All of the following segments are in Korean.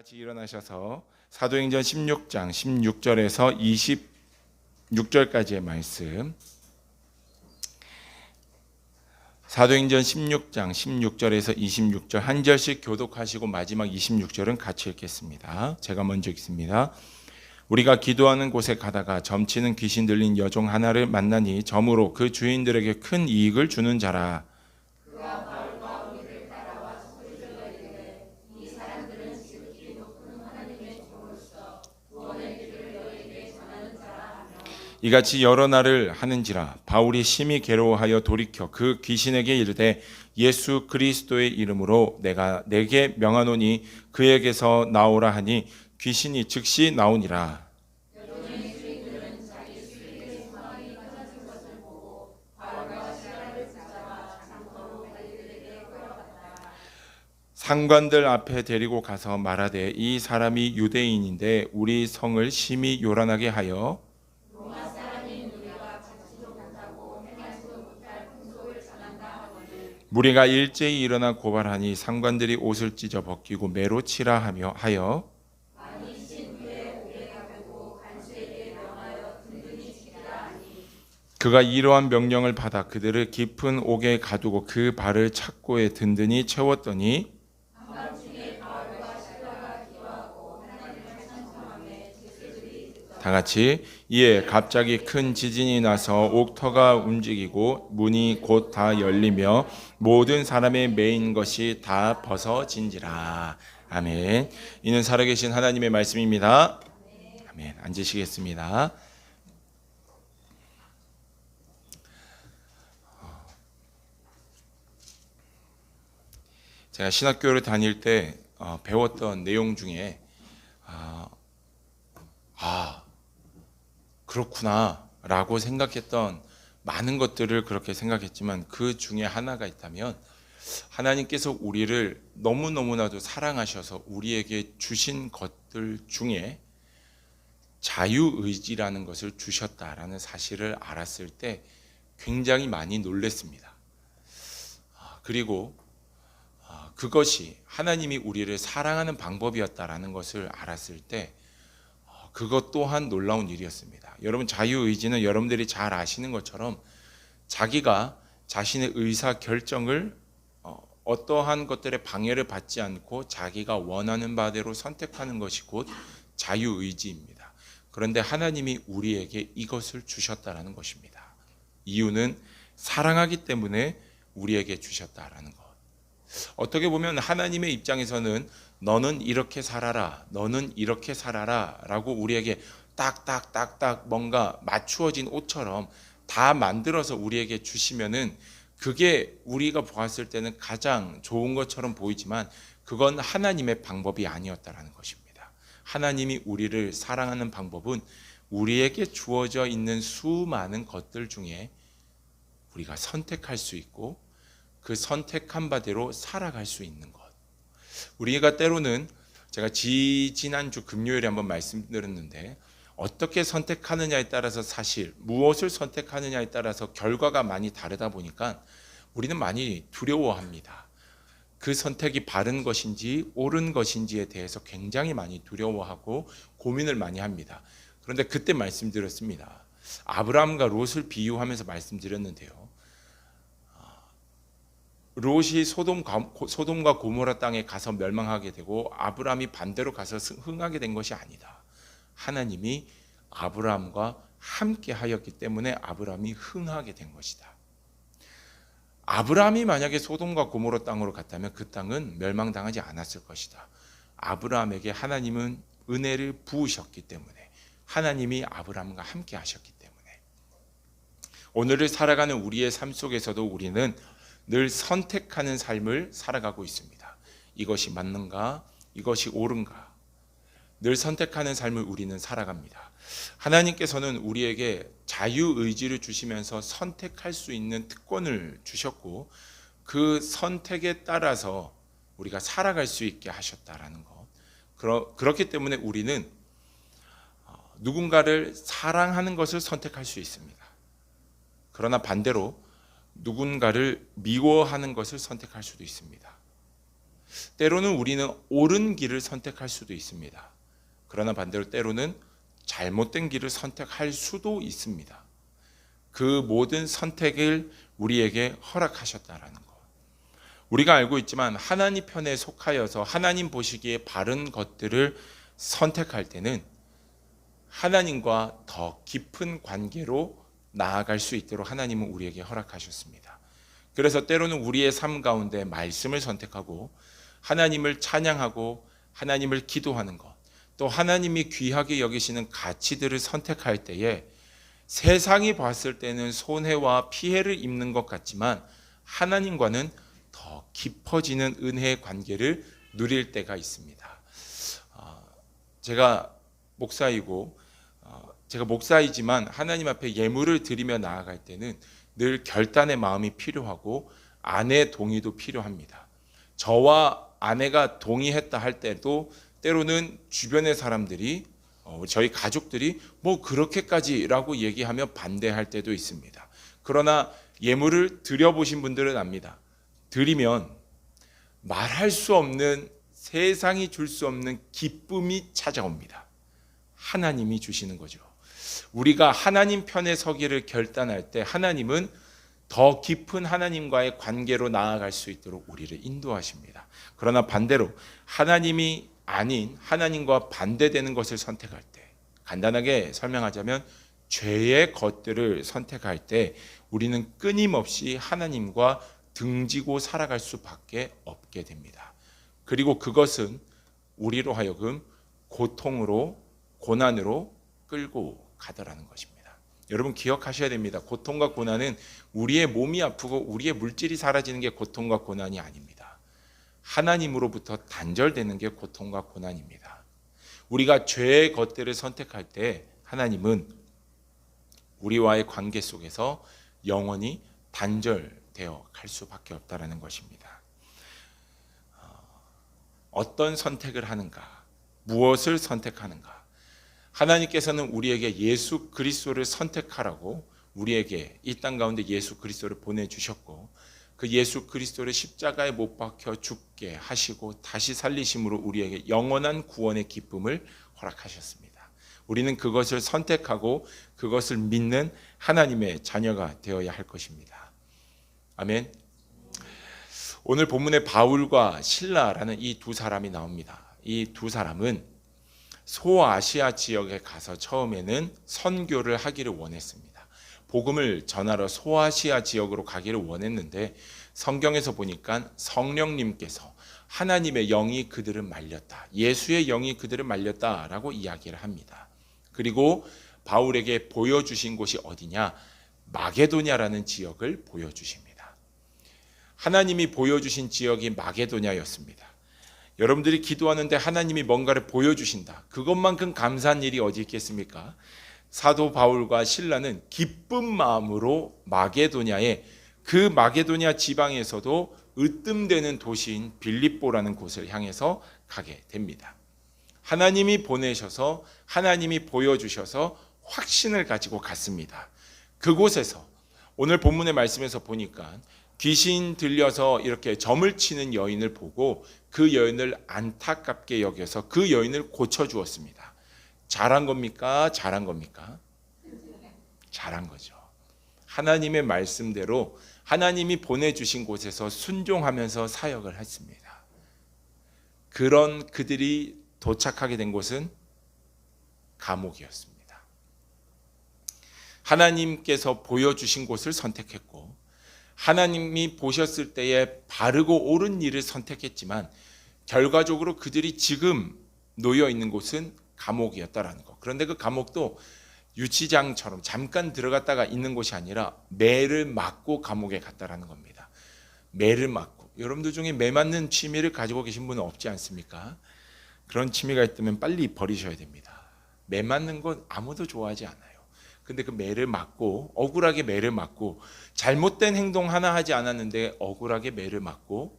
같이 일어나셔서 사도행전 16장 16절에서 26절까지의 말씀, 사도행전 16장 16절에서 26절 한 절씩 교독하시고 마지막 26절은 같이 읽겠습니다. 제가 먼저 읽습니다. 우리가 기도하는 곳에 가다가 점치는 귀신 들린 여종 하나를 만나니 점으로 그 주인들에게 큰 이익을 주는 자라. 이같이 여러 날을 하는지라. 바울이 심히 괴로워하여 돌이켜 그 귀신에게 이르되 예수 그리스도의 이름으로 내게 명하노니 그에게서 나오라 하니 귀신이 즉시 나오니라. 상관들 앞에 데리고 가서 말하되 이 사람이 유대인인데 우리 성을 심히 요란하게 하여 무리가 일제히 일어나 고발하니 상관들이 옷을 찢어 벗기고 매로 치라 하여 그가 이러한 명령을 받아 그들을 깊은 옥에 가두고 그 발을 착고에 든든히 채웠더니 다 같이 이에 갑자기 큰 지진이 나서 옥터가 움직이고 문이 곧 다 열리며 모든 사람의 매인 것이 다 벗어진지라. 아멘. 이는 살아계신 하나님의 말씀입니다. 아멘. 앉으시겠습니다. 제가 신학교를 다닐 때 배웠던 내용 중에 그렇구나 라고 생각했던 많은 것들을 그렇게 생각했지만 그 중에 하나가 있다면 하나님께서 우리를 너무너무나도 사랑하셔서 우리에게 주신 것들 중에 자유의지라는 것을 주셨다라는 사실을 알았을 때 굉장히 많이 놀랐습니다. 그리고 그것이 하나님이 우리를 사랑하는 방법이었다라는 것을 알았을 때 그것 또한 놀라운 일이었습니다. 여러분, 자유의지는 여러분들이 잘 아시는 것처럼 자기가 자신의 의사 결정을 어떠한 것들의 방해를 받지 않고 자기가 원하는 바대로 선택하는 것이 곧 자유의지입니다. 그런데 하나님이 우리에게 이것을 주셨다라는 것입니다. 이유는 사랑하기 때문에 우리에게 주셨다라는 것. 어떻게 보면 하나님의 입장에서는 너는 이렇게 살아라, 너는 이렇게 살아라 라고 우리에게 딱딱딱딱 뭔가 맞추어진 옷처럼 다 만들어서 우리에게 주시면은 그게 우리가 보았을 때는 가장 좋은 것처럼 보이지만 그건 하나님의 방법이 아니었다라는 것입니다. 하나님이 우리를 사랑하는 방법은 우리에게 주어져 있는 수많은 것들 중에 우리가 선택할 수 있고 그 선택한 바대로 살아갈 수 있는 것. 우리가 때로는 제가 지난주 금요일에 한번 말씀드렸는데 어떻게 선택하느냐에 따라서 사실 무엇을 선택하느냐에 따라서 결과가 많이 다르다 보니까 우리는 많이 두려워합니다. 그 선택이 바른 것인지 옳은 것인지에 대해서 굉장히 많이 두려워하고 고민을 많이 합니다. 그런데 그때 말씀드렸습니다. 아브라함과 롯을 비유하면서 말씀드렸는데요. 롯이 소돔과 고모라 땅에 가서 멸망하게 되고 아브라함이 반대로 가서 흥하게 된 것이 아니다. 하나님이 아브라함과 함께 하였기 때문에 아브라함이 흥하게 된 것이다. 아브라함이 만약에 소돔과 고모라 땅으로 갔다면 그 땅은 멸망당하지 않았을 것이다. 아브라함에게 하나님은 은혜를 부으셨기 때문에 하나님이 아브라함과 함께 하셨기 때문에 오늘을 살아가는 우리의 삶 속에서도 우리는 늘 선택하는 삶을 살아가고 있습니다. 이것이 맞는가? 이것이 옳은가? 늘 선택하는 삶을 우리는 살아갑니다. 하나님께서는 우리에게 자유의지를 주시면서 선택할 수 있는 특권을 주셨고 그 선택에 따라서 우리가 살아갈 수 있게 하셨다라는 것. 그렇기 때문에 우리는 누군가를 사랑하는 것을 선택할 수 있습니다. 그러나 반대로 누군가를 미워하는 것을 선택할 수도 있습니다. 때로는 우리는 옳은 길을 선택할 수도 있습니다. 그러나 반대로 때로는 잘못된 길을 선택할 수도 있습니다. 그 모든 선택을 우리에게 허락하셨다라는 것. 우리가 알고 있지만 하나님 편에 속하여서 하나님 보시기에 바른 것들을 선택할 때는 하나님과 더 깊은 관계로 나아갈 수 있도록 하나님은 우리에게 허락하셨습니다. 그래서 때로는 우리의 삶 가운데 말씀을 선택하고 하나님을 찬양하고 하나님을 기도하는 것, 또 하나님이 귀하게 여기시는 가치들을 선택할 때에 세상이 봤을 때는 손해와 피해를 입는 것 같지만 하나님과는 더 깊어지는 은혜의 관계를 누릴 때가 있습니다. 제가 목사이지만 하나님 앞에 예물을 드리며 나아갈 때는 늘 결단의 마음이 필요하고 아내의 동의도 필요합니다. 저와 아내가 동의했다 할 때도 때로는 주변의 사람들이 저희 가족들이 뭐 그렇게까지라고 얘기하며 반대할 때도 있습니다. 그러나 예물을 드려보신 분들은 압니다. 드리면 말할 수 없는, 세상이 줄 수 없는 기쁨이 찾아옵니다. 하나님이 주시는 거죠. 우리가 하나님 편에 서기를 결단할 때 하나님은 더 깊은 하나님과의 관계로 나아갈 수 있도록 우리를 인도하십니다. 그러나 반대로 하나님이 아닌 하나님과 반대되는 것을 선택할 때, 간단하게 설명하자면 죄의 것들을 선택할 때 우리는 끊임없이 하나님과 등지고 살아갈 수밖에 없게 됩니다. 그리고 그것은 우리로 하여금 고통으로, 고난으로 끌고 가더라는 것입니다. 여러분 기억하셔야 됩니다. 고통과 고난은 우리의 몸이 아프고 우리의 물질이 사라지는 게 고통과 고난이 아닙니다. 하나님으로부터 단절되는 게 고통과 고난입니다. 우리가 죄의 것들을 선택할 때 하나님은 우리와의 관계 속에서 영원히 단절되어 갈 수밖에 없다는 것입니다. 어떤 선택을 하는가? 무엇을 선택하는가? 하나님께서는 우리에게 예수 그리스도를 선택하라고 우리에게 이 땅 가운데 예수 그리스도를 보내주셨고 그 예수 그리스도를 십자가에 못 박혀 죽게 하시고 다시 살리심으로 우리에게 영원한 구원의 기쁨을 허락하셨습니다. 우리는 그것을 선택하고 그것을 믿는 하나님의 자녀가 되어야 할 것입니다. 아멘. 오늘 본문에 바울과 실라라는 이 두 사람이 나옵니다. 이 두 사람은 소아시아 지역에 가서 처음에는 선교를 하기를 원했습니다. 복음을 전하러 소아시아 지역으로 가기를 원했는데 성경에서 보니까 성령님께서 하나님의 영이 그들을 말렸다. 예수의 영이 그들을 말렸다라고 이야기를 합니다. 그리고 바울에게 보여주신 곳이 어디냐? 마게도냐라는 지역을 보여주십니다. 하나님이 보여주신 지역이 마게도냐였습니다. 여러분들이 기도하는데 하나님이 뭔가를 보여주신다. 그것만큼 감사한 일이 어디 있겠습니까? 사도 바울과 실라는 기쁜 마음으로 마게도냐에 그 마게도냐 지방에서도 으뜸되는 도시인 빌립보라는 곳을 향해서 가게 됩니다. 하나님이 보내셔서 하나님이 보여주셔서 확신을 가지고 갔습니다. 그곳에서 오늘 본문의 말씀에서 보니까 귀신 들려서 이렇게 점을 치는 여인을 보고 그 여인을 안타깝게 여겨서 그 여인을 고쳐주었습니다. 잘한 겁니까? 잘한 겁니까? 잘한 거죠. 하나님의 말씀대로 하나님이 보내주신 곳에서 순종하면서 사역을 했습니다. 그런 그들이 도착하게 된 곳은 감옥이었습니다. 하나님께서 보여주신 곳을 선택했고 하나님이 보셨을 때에 바르고 옳은 일을 선택했지만 결과적으로 그들이 지금 놓여 있는 곳은 감옥이었다라는 것. 그런데 그 감옥도 유치장처럼 잠깐 들어갔다가 있는 곳이 아니라 매를 맞고 감옥에 갔다라는 겁니다. 매를 맞고. 여러분들 중에 매 맞는 취미를 가지고 계신 분은 없지 않습니까? 그런 취미가 있다면 빨리 버리셔야 됩니다. 매 맞는 건 아무도 좋아하지 않아요. 근데 그 매를 맞고 억울하게 매를 맞고 잘못된 행동 하나 하지 않았는데 억울하게 매를 맞고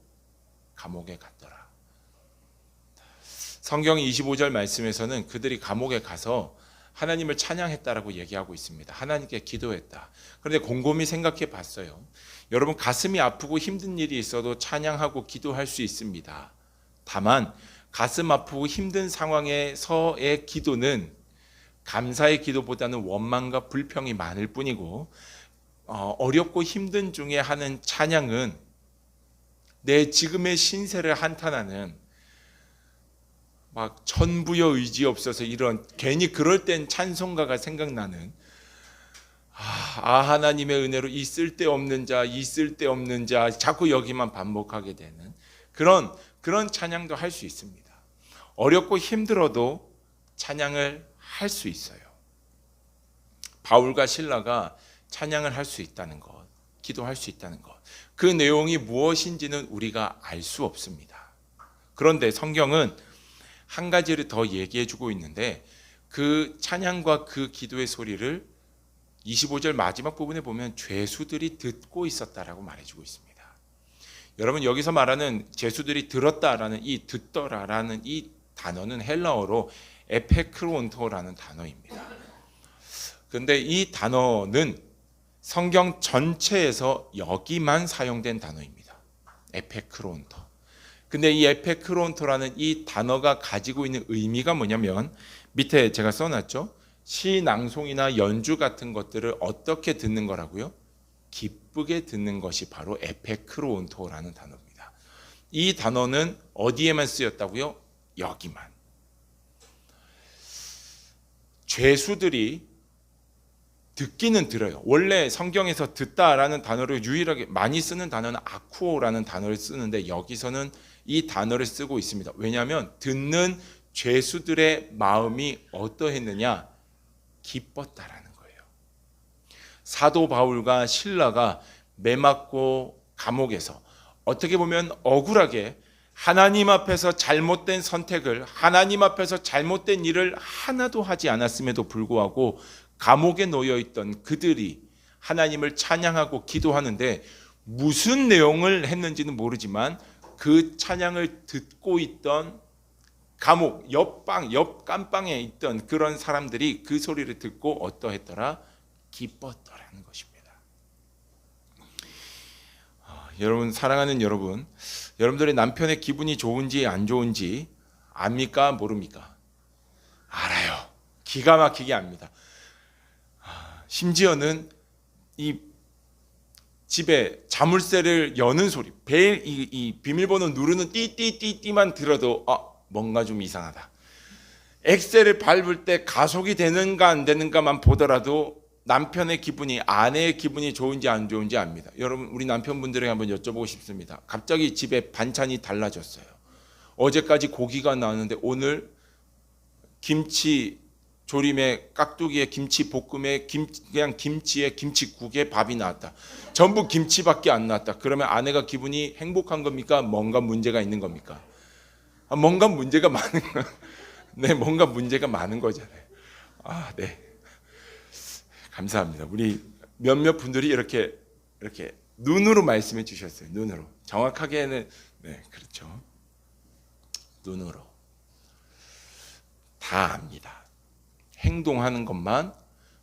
감옥에 갔더라. 성경 25절 말씀에서는 그들이 감옥에 가서 하나님을 찬양했다라고 얘기하고 있습니다. 하나님께 기도했다. 그런데 곰곰이 생각해 봤어요. 여러분 가슴이 아프고 힘든 일이 있어도 찬양하고 기도할 수 있습니다. 다만 가슴 아프고 힘든 상황에서의 기도는 감사의 기도보다는 원망과 불평이 많을 뿐이고, 어렵고 힘든 중에 하는 찬양은 내 지금의 신세를 한탄하는, 막 천부여 의지 없어서 이런, 괜히 그럴 땐 찬송가가 생각나는, 하나님의 은혜로 이 쓸데없는 자, 이 쓸데없는 자, 자꾸 여기만 반복하게 되는 그런 찬양도 할 수 있습니다. 어렵고 힘들어도 찬양을 할 수 있어요. 바울과 실라가 찬양을 할 수 있다는 것, 기도할 수 있다는 것, 그 내용이 무엇인지는 우리가 알 수 없습니다. 그런데 성경은 한 가지를 더 얘기해 주고 있는데, 그 찬양과 그 기도의 소리를 25절 마지막 부분에 보면 죄수들이 듣고 있었다라고 말해주고 있습니다. 여러분, 여기서 말하는 죄수들이 들었다라는 이 듣더라라는 이 단어는 헬라어로 에페크론토라는 단어입니다. 그런데 이 단어는 성경 전체에서 여기만 사용된 단어입니다. 에페크론토. 근데 이 에페크론토라는 이 단어가 가지고 있는 의미가 뭐냐면, 밑에 제가 써놨죠. 시 낭송이나 연주 같은 것들을 어떻게 듣는 거라고요? 기쁘게 듣는 것이 바로 에페크론토라는 단어입니다. 이 단어는 어디에만 쓰였다고요? 여기만. 죄수들이 듣기는 들어요. 원래 성경에서 듣다라는 단어를 유일하게 많이 쓰는 단어는 아쿠오라는 단어를 쓰는데, 여기서는 이 단어를 쓰고 있습니다. 왜냐하면 듣는 죄수들의 마음이 어떠했느냐? 기뻤다라는 거예요. 사도 바울과 실라가 매맞고 감옥에서 어떻게 보면 억울하게 하나님 앞에서 잘못된 선택을, 하나님 앞에서 잘못된 일을 하나도 하지 않았음에도 불구하고 감옥에 놓여 있던 그들이 하나님을 찬양하고 기도하는데, 무슨 내용을 했는지는 모르지만 그 찬양을 듣고 있던 감옥 옆 깜방에 있던 그런 사람들이 그 소리를 듣고 어떠했더라? 기뻤더라는 것입니다. 여러분, 사랑하는 여러분, 여러분들의 남편의 기분이 좋은지 안 좋은지 압니까? 모릅니까? 알아요. 기가 막히게 압니다. 심지어는 이 집에 자물쇠를 여는 소리, 벨, 이 비밀번호 누르는 띠띠띠띠만 들어도 뭔가 좀 이상하다. 엑셀을 밟을 때 가속이 되는가 안 되는가만 보더라도 남편의 기분이, 아내의 기분이 좋은지 안 좋은지 압니다. 여러분, 우리 남편분들에게 한번 여쭤보고 싶습니다. 갑자기 집에 반찬이 달라졌어요. 어제까지 고기가 나왔는데 오늘 김치 조림에, 깍두기에, 김치 볶음에, 그냥 김치에, 김치국에 밥이 나왔다. 전부 김치밖에 안 나왔다. 그러면 아내가 기분이 행복한 겁니까? 뭔가 문제가 있는 겁니까? 뭔가 문제가 많은 거. 네, 뭔가 문제가 많은 거잖아요. 네. 감사합니다. 우리 몇몇 분들이 이렇게 눈으로 말씀해 주셨어요. 눈으로. 정확하게는, 네, 그렇죠. 눈으로. 다 압니다. 행동하는 것만,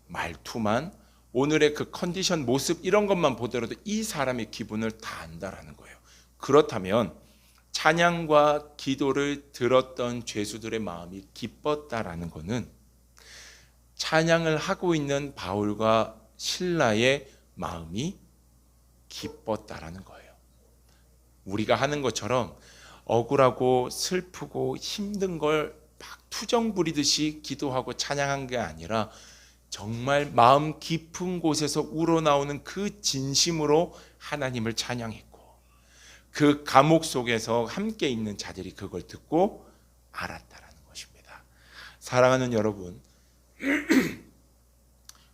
말투만, 오늘의 그 컨디션, 모습, 이런 것만 보더라도 이 사람의 기분을 다 안다라는 거예요. 그렇다면 찬양과 기도를 들었던 죄수들의 마음이 기뻤다라는 것은 찬양을 하고 있는 바울과 실라의 마음이 기뻤다라는 거예요. 우리가 하는 것처럼 억울하고 슬프고 힘든 걸 막 투정 부리듯이 기도하고 찬양한 게 아니라, 정말 마음 깊은 곳에서 우러나오는 그 진심으로 하나님을 찬양했고, 그 감옥 속에서 함께 있는 자들이 그걸 듣고 알았다라는 것입니다. 사랑하는 여러분,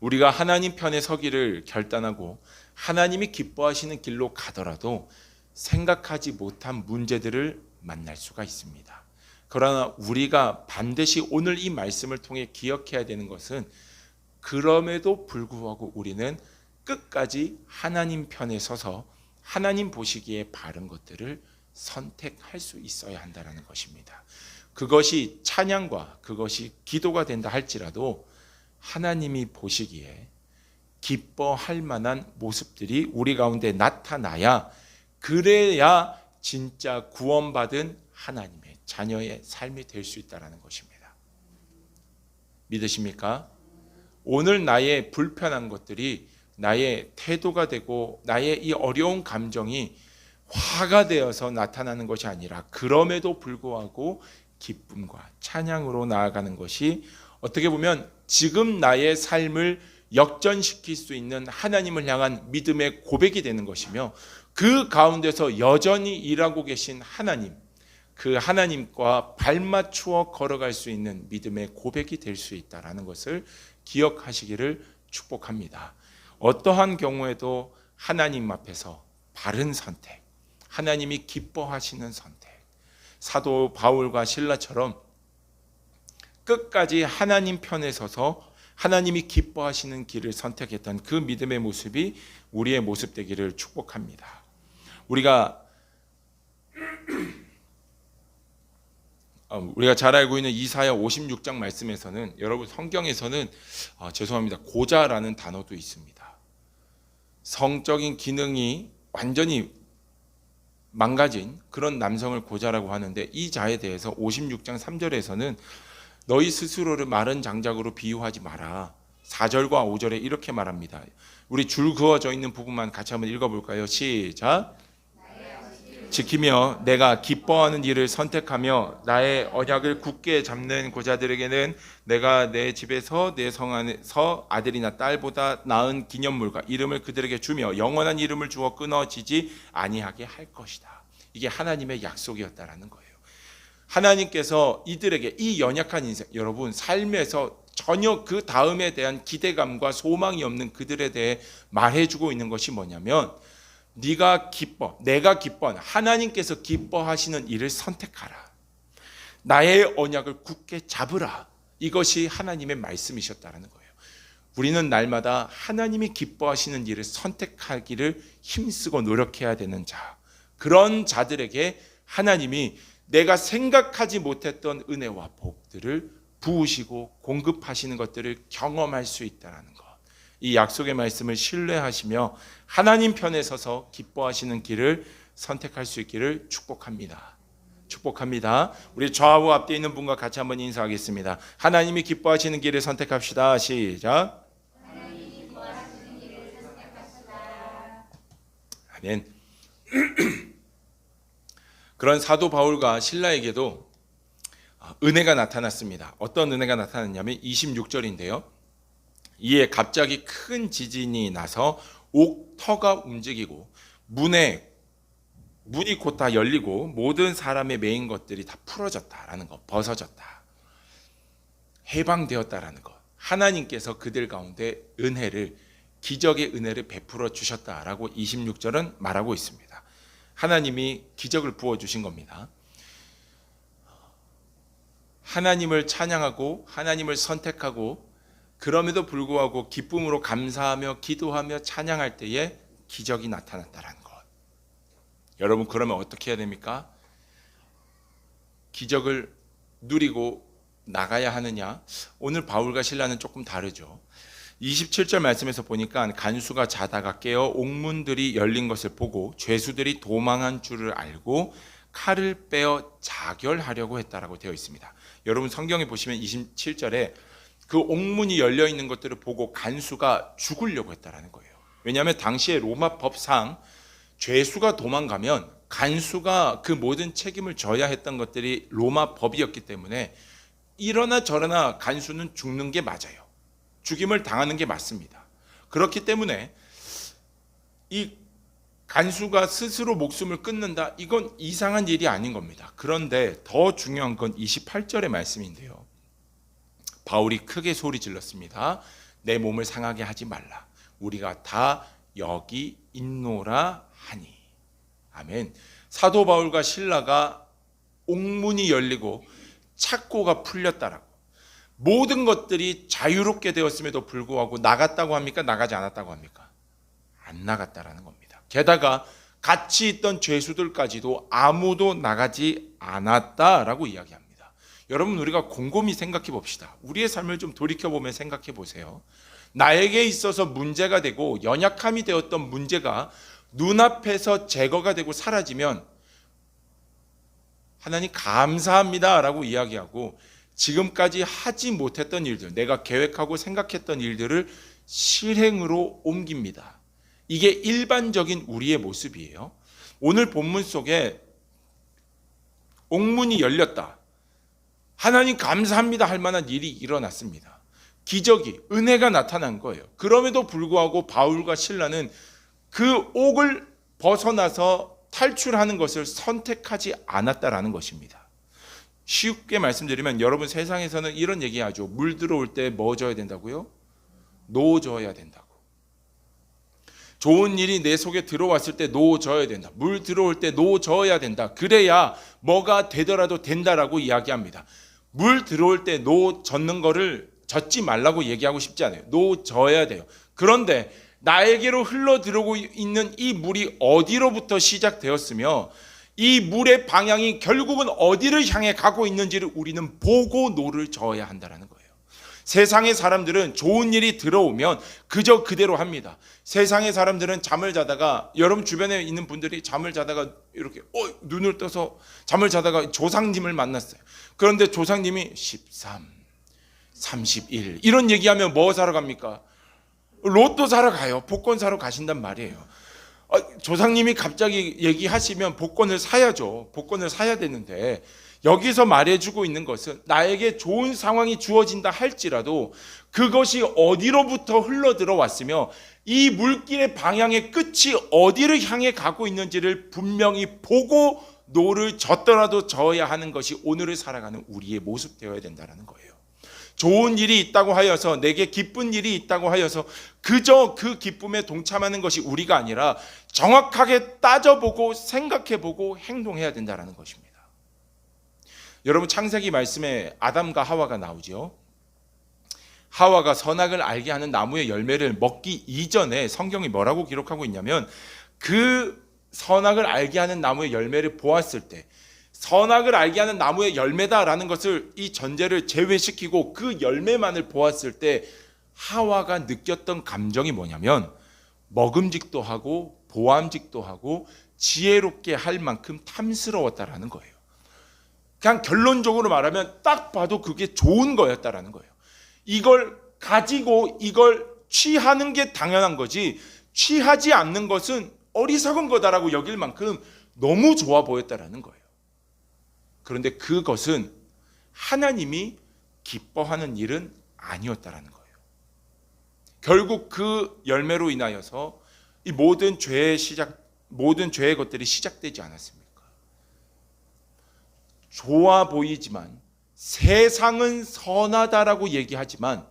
우리가 하나님 편에 서기를 결단하고 하나님이 기뻐하시는 길로 가더라도 생각하지 못한 문제들을 만날 수가 있습니다. 그러나 우리가 반드시 오늘 이 말씀을 통해 기억해야 되는 것은, 그럼에도 불구하고 우리는 끝까지 하나님 편에 서서 하나님 보시기에 바른 것들을 선택할 수 있어야 한다는 것입니다. 그것이 찬양과 그것이 기도가 된다 할지라도 하나님이 보시기에 기뻐할 만한 모습들이 우리 가운데 나타나야, 그래야 진짜 구원받은 하나님의 자녀의 삶이 될 수 있다는 것입니다. 믿으십니까? 오늘 나의 불편한 것들이 나의 태도가 되고 나의 이 어려운 감정이 화가 되어서 나타나는 것이 아니라 그럼에도 불구하고 기쁨과 찬양으로 나아가는 것이 어떻게 보면 지금 나의 삶을 역전시킬 수 있는 하나님을 향한 믿음의 고백이 되는 것이며, 그 가운데서 여전히 일하고 계신 하나님, 그 하나님과 발맞추어 걸어갈 수 있는 믿음의 고백이 될 수 있다는 것을 기억하시기를 축복합니다. 어떠한 경우에도 하나님 앞에서 바른 선택, 하나님이 기뻐하시는 선택, 사도 바울과 실라처럼 끝까지 하나님 편에 서서 하나님이 기뻐하시는 길을 선택했던 그 믿음의 모습이 우리의 모습 되기를 축복합니다. 우리가 잘 알고 있는 이사야 56장 말씀에서는, 여러분 성경에서는 죄송합니다, 고자라는 단어도 있습니다. 성적인 기능이 완전히 망가진 그런 남성을 고자라고 하는데, 이 자에 대해서 56장 3절에서는 너희 스스로를 마른 장작으로 비유하지 마라. 4절과 5절에 이렇게 말합니다. 우리 줄 그어져 있는 부분만 같이 한번 읽어볼까요? 시작. 지키며 내가 기뻐하는 일을 선택하며 나의 언약을 굳게 잡는 고자들에게는 내가 내 집에서 내 성 안에서 아들이나 딸보다 나은 기념물과 이름을 그들에게 주며 영원한 이름을 주어 끊어지지 아니하게 할 것이다. 이게 하나님의 약속이었다라는 거예요. 하나님께서 이들에게 이 연약한 인생, 여러분 삶에서 전혀 그 다음에 대한 기대감과 소망이 없는 그들에 대해 말해주고 있는 것이 뭐냐면, 네가 기뻐, 내가 기뻐하는, 하나님께서 기뻐하시는 일을 선택하라. 나의 언약을 굳게 잡으라. 이것이 하나님의 말씀이셨다는 거예요. 우리는 날마다 하나님이 기뻐하시는 일을 선택하기를 힘쓰고 노력해야 되는 자, 그런 자들에게 하나님이 내가 생각하지 못했던 은혜와 복들을 부으시고 공급하시는 것들을 경험할 수 있다는 것, 이 약속의 말씀을 신뢰하시며 하나님 편에 서서 기뻐하시는 길을 선택할 수 있기를 축복합니다. 축복합니다. 우리 좌우 앞뒤에 있는 분과 같이 한번 인사하겠습니다. 하나님이 기뻐하시는 길을 선택합시다. 시작. 하나님이 기뻐하시는 길을 선택합시다. 아멘. 그런 사도 바울과 실라에게도 은혜가 나타났습니다. 어떤 은혜가 나타났냐면 26절인데요. 이에 갑자기 큰 지진이 나서 옥터가 움직이고 문이 곧 다 열리고 모든 사람의 매인 것들이 다 풀어졌다라는 것, 벗어졌다, 해방되었다라는 것, 하나님께서 그들 가운데 은혜를, 기적의 은혜를 베풀어 주셨다라고 26절은 말하고 있습니다. 하나님이 기적을 부어주신 겁니다. 하나님을 찬양하고 하나님을 선택하고 그럼에도 불구하고 기쁨으로 감사하며 기도하며 찬양할 때에 기적이 나타났다는 것. 여러분, 그러면 어떻게 해야 됩니까? 기적을 누리고 나가야 하느냐? 오늘 바울과 실라는 조금 다르죠. 27절 말씀에서 보니까 간수가 자다가 깨어 옥문들이 열린 것을 보고 죄수들이 도망한 줄을 알고 칼을 빼어 자결하려고 했다라고 되어 있습니다. 여러분 성경에 보시면 27절에 그 옥문이 열려 있는 것들을 보고 간수가 죽으려고 했다라는 거예요. 왜냐하면 당시에 로마 법상 죄수가 도망가면 간수가 그 모든 책임을 져야 했던 것들이 로마 법이었기 때문에 이러나 저러나 간수는 죽는 게 맞아요. 죽임을 당하는 게 맞습니다. 그렇기 때문에 이 간수가 스스로 목숨을 끊는다, 이건 이상한 일이 아닌 겁니다. 그런데 더 중요한 건 28절의 말씀인데요. 바울이 크게 소리 질렀습니다. 내 몸을 상하게 하지 말라. 우리가 다 여기 있노라 하니. 아멘. 사도 바울과 실라가 옥문이 열리고 착고가 풀렸다라고, 모든 것들이 자유롭게 되었음에도 불구하고 나갔다고 합니까? 나가지 않았다고 합니까? 안 나갔다라는 겁니다. 게다가 같이 있던 죄수들까지도 아무도 나가지 않았다라고 이야기합니다. 여러분, 우리가 곰곰이 생각해 봅시다. 우리의 삶을 좀 돌이켜보면 생각해 보세요. 나에게 있어서 문제가 되고 연약함이 되었던 문제가 눈앞에서 제거가 되고 사라지면 하나님 감사합니다라고 이야기하고 지금까지 하지 못했던 일들, 내가 계획하고 생각했던 일들을 실행으로 옮깁니다. 이게 일반적인 우리의 모습이에요. 오늘 본문 속에 옥문이 열렸다, 하나님 감사합니다 할 만한 일이 일어났습니다. 기적이, 은혜가 나타난 거예요. 그럼에도 불구하고 바울과 실라는 그 옥을 벗어나서 탈출하는 것을 선택하지 않았다라는 것입니다. 쉽게 말씀드리면 여러분 세상에서는 이런 얘기하죠. 물 들어올 때 뭐 져야 된다고요? 노 져야 된다고. 좋은 일이 내 속에 들어왔을 때 노 져야 된다. 물 들어올 때 노 져야 된다. 그래야 뭐가 되더라도 된다라고 이야기합니다. 물 들어올 때 노 젓는 거를 젓지 말라고 얘기하고 싶지 않아요. 노 져야 돼요. 그런데 나에게로 흘러 들어오고 있는 이 물이 어디로부터 시작되었으며 이 물의 방향이 결국은 어디를 향해 가고 있는지를 우리는 보고 노를 저어야 한다는 거예요. 세상의 사람들은 좋은 일이 들어오면 그저 그대로 합니다. 세상의 사람들은 잠을 자다가, 여러분 주변에 있는 분들이 잠을 자다가 이렇게 눈을 떠서 잠을 자다가 조상님을 만났어요. 그런데 조상님이 13, 31 이런 얘기하면 뭐 사러 갑니까? 로또 사러 가요. 복권 사러 가신단 말이에요. 조상님이 갑자기 얘기하시면 복권을 사야죠. 복권을 사야 되는데 여기서 말해주고 있는 것은 나에게 좋은 상황이 주어진다 할지라도 그것이 어디로부터 흘러 들어왔으며 이 물길의 방향의 끝이 어디를 향해 가고 있는지를 분명히 보고 노를 젓더라도 저어야 하는 것이 오늘을 살아가는 우리의 모습 되어야 된다는 거예요. 좋은 일이 있다고 하여서, 내게 기쁜 일이 있다고 하여서 그저 그 기쁨에 동참하는 것이 우리가 아니라 정확하게 따져보고 생각해보고 행동해야 된다는 것입니다. 여러분 창세기 말씀에 아담과 하와가 나오죠. 하와가 선악을 알게 하는 나무의 열매를 먹기 이전에 성경이 뭐라고 기록하고 있냐면, 그 선악을 알게 하는 나무의 열매를 보았을 때 선악을 알게 하는 나무의 열매다라는 것을, 이 전제를 제외시키고 그 열매만을 보았을 때 하와가 느꼈던 감정이 뭐냐면 먹음직도 하고 보암직도 하고 지혜롭게 할 만큼 탐스러웠다라는 거예요. 그냥 결론적으로 말하면 딱 봐도 그게 좋은 거였다라는 거예요. 이걸 가지고 이걸 취하는 게 당연한 거지 취하지 않는 것은 어리석은 거다라고 여길 만큼 너무 좋아 보였다라는 거예요. 그런데 그것은 하나님이 기뻐하는 일은 아니었다라는 거예요. 결국 그 열매로 인하여서 이 모든 죄의 것들이 시작되지 않았습니까? 좋아 보이지만, 세상은 선하다라고 얘기하지만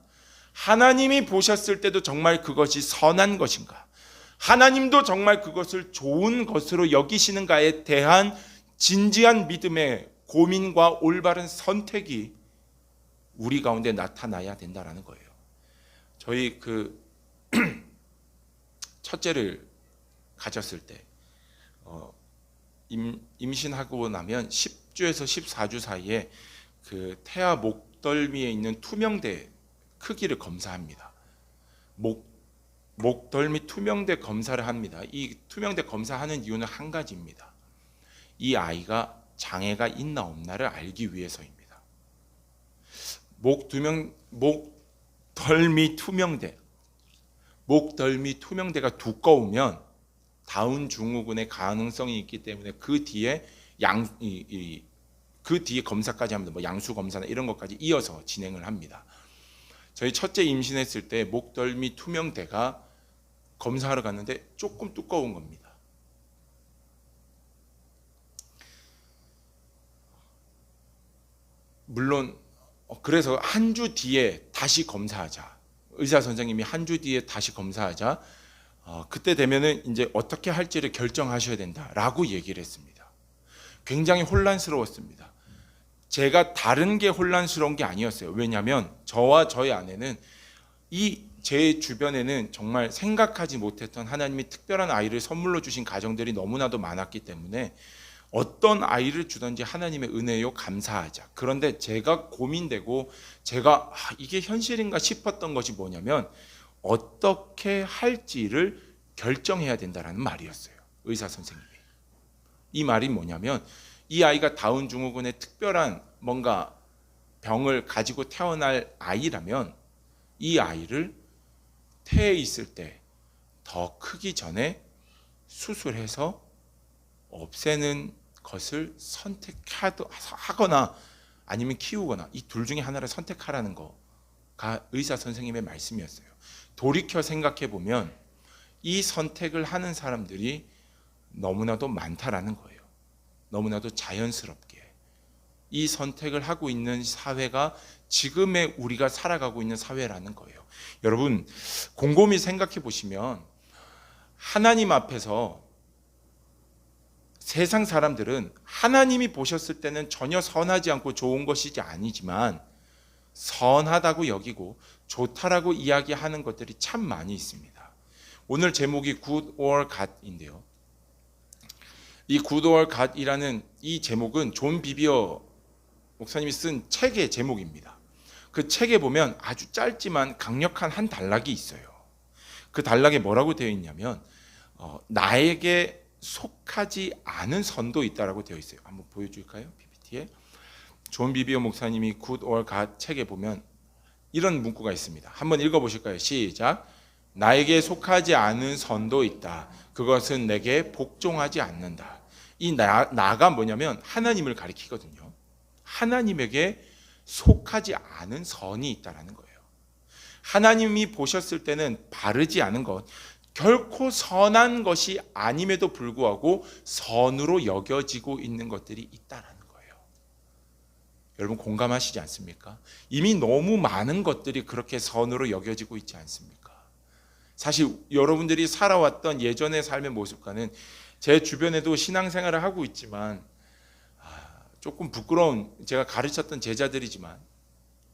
하나님이 보셨을 때도 정말 그것이 선한 것인가, 하나님도 정말 그것을 좋은 것으로 여기시는가에 대한 진지한 믿음의 고민과 올바른 선택이 우리 가운데 나타나야 된다는 거예요. 저희 첫째를 가졌을 때 임신하고 나면 10주에서 14주 사이에 그 태아 목덜미에 있는 투명대 크기를 검사합니다. 목덜미 투명대 검사를 합니다. 이 투명대 검사하는 이유는 한 가지입니다. 이 아이가 장애가 있나 없나를 알기 위해서입니다. 목덜미 투명대가 두꺼우면 다운 증후군의 가능성이 있기 때문에 그 뒤에 검사까지 합니다. 뭐 양수 검사나 이런 것까지 이어서 진행을 합니다. 저희 첫째 임신했을 때 목덜미 투명대가 검사하러 갔는데 조금 두꺼운 겁니다. 물론 그래서 한 주 뒤에 다시 검사하자. 의사 선생님이 한 주 뒤에 다시 검사하자. 그때 되면은 이제 어떻게 할지를 결정하셔야 된다라고 얘기를 했습니다. 굉장히 혼란스러웠습니다. 제가 다른 게 혼란스러운 게 아니었어요. 왜냐하면 저와 저희 아내는 제 주변에는 정말 생각하지 못했던 하나님이 특별한 아이를 선물로 주신 가정들이 너무나도 많았기 때문에 어떤 아이를 주든지 하나님의 은혜요 감사하자. 그런데 제가 고민되고 제가 이게 현실인가 싶었던 것이 뭐냐면 어떻게 할지를 결정해야 된다는 말이었어요. 의사 선생님이. 이 말이 뭐냐면 이 아이가 다운 증후군의 특별한 뭔가 병을 가지고 태어날 아이라면 이 아이를 태에 있을 때 더 크기 전에 수술해서 없애는 것을 선택하거나 아니면 키우거나 이 둘 중에 하나를 선택하라는 거가 의사 선생님의 말씀이었어요. 돌이켜 생각해 보면 이 선택을 하는 사람들이 너무나도 많다라는 거예요. 너무나도 자연스럽게 이 선택을 하고 있는 사회가 지금의 우리가 살아가고 있는 사회라는 거예요. 여러분, 곰곰이 생각해 보시면 하나님 앞에서 세상 사람들은 하나님이 보셨을 때는 전혀 선하지 않고 좋은 것이지 아니지만 선하다고 여기고 좋다라고 이야기하는 것들이 참 많이 있습니다. 오늘 제목이 Good or God인데요. 이 Good or God이라는 이 제목은 존 비비어 목사님이 쓴 책의 제목입니다. 그 책에 보면 아주 짧지만 강력한 한 단락이 있어요. 그 단락에 뭐라고 되어 있냐면 나에게 속하지 않은 선도 있다라고 되어 있어요. 한번 보여줄까요? PPT에 존 비비어 목사님이 Good or God 책에 보면 이런 문구가 있습니다. 한번 읽어보실까요? 시작. 나에게 속하지 않은 선도 있다. 그것은 내게 복종하지 않는다. 이 나가 뭐냐면 하나님을 가리키거든요. 하나님에게 속하지 않은 선이 있다라는 거예요. 하나님이 보셨을 때는 바르지 않은 것, 결코 선한 것이 아님에도 불구하고 선으로 여겨지고 있는 것들이 있다라는 거예요. 여러분 공감하시지 않습니까? 이미 너무 많은 것들이 그렇게 선으로 여겨지고 있지 않습니까? 사실 여러분들이 살아왔던 예전의 삶의 모습과는 제 주변에도 신앙생활을 하고 있지만 조금 부끄러운, 제가 가르쳤던 제자들이지만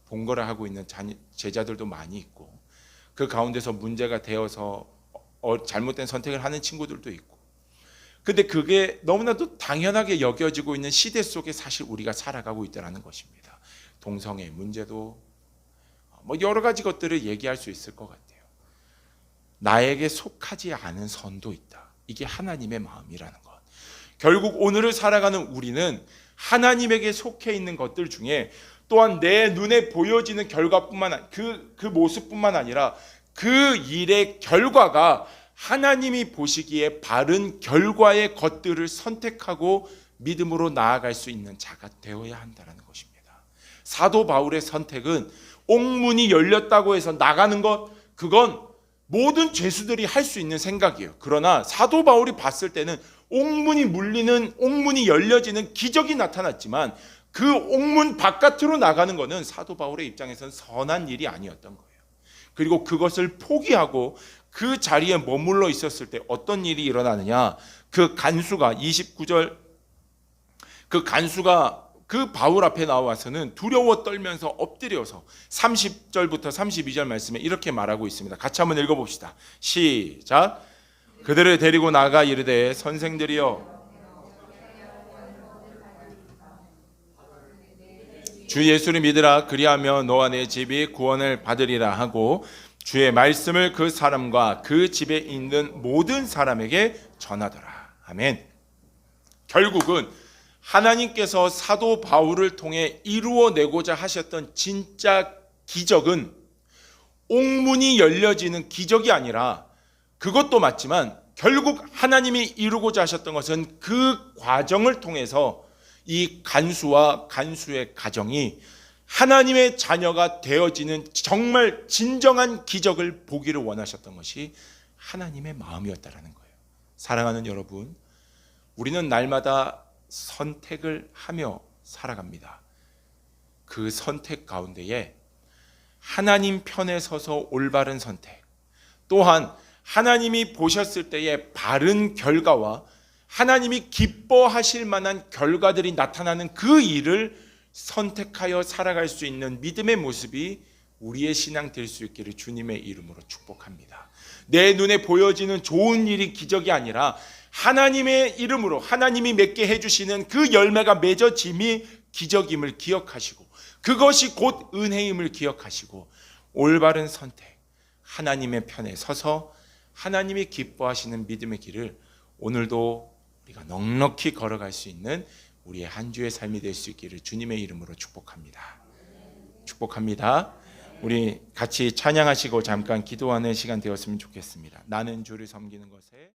본거라 하고 있는 제자들도 많이 있고 그 가운데서 문제가 되어서 잘못된 선택을 하는 친구들도 있고, 근데 그게 너무나도 당연하게 여겨지고 있는 시대 속에 사실 우리가 살아가고 있다는 것입니다. 동성애 문제도 여러 가지 것들을 얘기할 수 있을 것 같아요. 나에게 속하지 않은 선도 있다. 이게 하나님의 마음이라는 것. 결국 오늘을 살아가는 우리는 하나님에게 속해 있는 것들 중에 또한 내 눈에 보여지는 결과뿐만 그 모습뿐만 아니라 그 일의 결과가 하나님이 보시기에 바른 결과의 것들을 선택하고 믿음으로 나아갈 수 있는 자가 되어야 한다는 것입니다. 사도 바울의 선택은 옥문이 열렸다고 해서 나가는 것, 그건 모든 죄수들이 할 수 있는 생각이에요. 그러나 사도 바울이 봤을 때는 옥문이 열려지는 기적이 나타났지만 그 옥문 바깥으로 나가는 것은 사도 바울의 입장에서는 선한 일이 아니었던 거예요. 그리고 그것을 포기하고 그 자리에 머물러 있었을 때 어떤 일이 일어나느냐, 그 간수가 29절, 그 간수가 그 바울 앞에 나와서는 두려워 떨면서 엎드려서 30절부터 32절 말씀에 이렇게 말하고 있습니다. 같이 한번 읽어봅시다. 시작. 그들을 데리고 나가 이르되 선생들이여 주 예수를 믿으라. 그리하면 너와 내 집이 구원을 받으리라 하고 주의 말씀을 그 사람과 그 집에 있는 모든 사람에게 전하더라. 아멘. 결국은 하나님께서 사도 바울을 통해 이루어내고자 하셨던 진짜 기적은 옥문이 열려지는 기적이 아니라, 그것도 맞지만 결국 하나님이 이루고자 하셨던 것은 그 과정을 통해서 이 간수와 간수의 가정이 하나님의 자녀가 되어지는 정말 진정한 기적을 보기를 원하셨던 것이 하나님의 마음이었다라는 거예요. 사랑하는 여러분, 우리는 날마다 선택을 하며 살아갑니다. 그 선택 가운데에 하나님 편에 서서 올바른 선택, 또한 하나님이 보셨을 때의 바른 결과와 하나님이 기뻐하실 만한 결과들이 나타나는 그 일을 선택하여 살아갈 수 있는 믿음의 모습이 우리의 신앙 될 수 있기를 주님의 이름으로 축복합니다. 내 눈에 보여지는 좋은 일이 기적이 아니라 하나님의 이름으로 하나님이 맺게 해주시는 그 열매가 맺어짐이 기적임을 기억하시고, 그것이 곧 은혜임을 기억하시고 올바른 선택, 하나님의 편에 서서 하나님이 기뻐하시는 믿음의 길을 오늘도 우리가 넉넉히 걸어갈 수 있는 우리의 한 주의 삶이 될 수 있기를 주님의 이름으로 축복합니다. 축복합니다. 우리 같이 찬양하시고 잠깐 기도하는 시간 되었으면 좋겠습니다. 나는 주를 섬기는 것에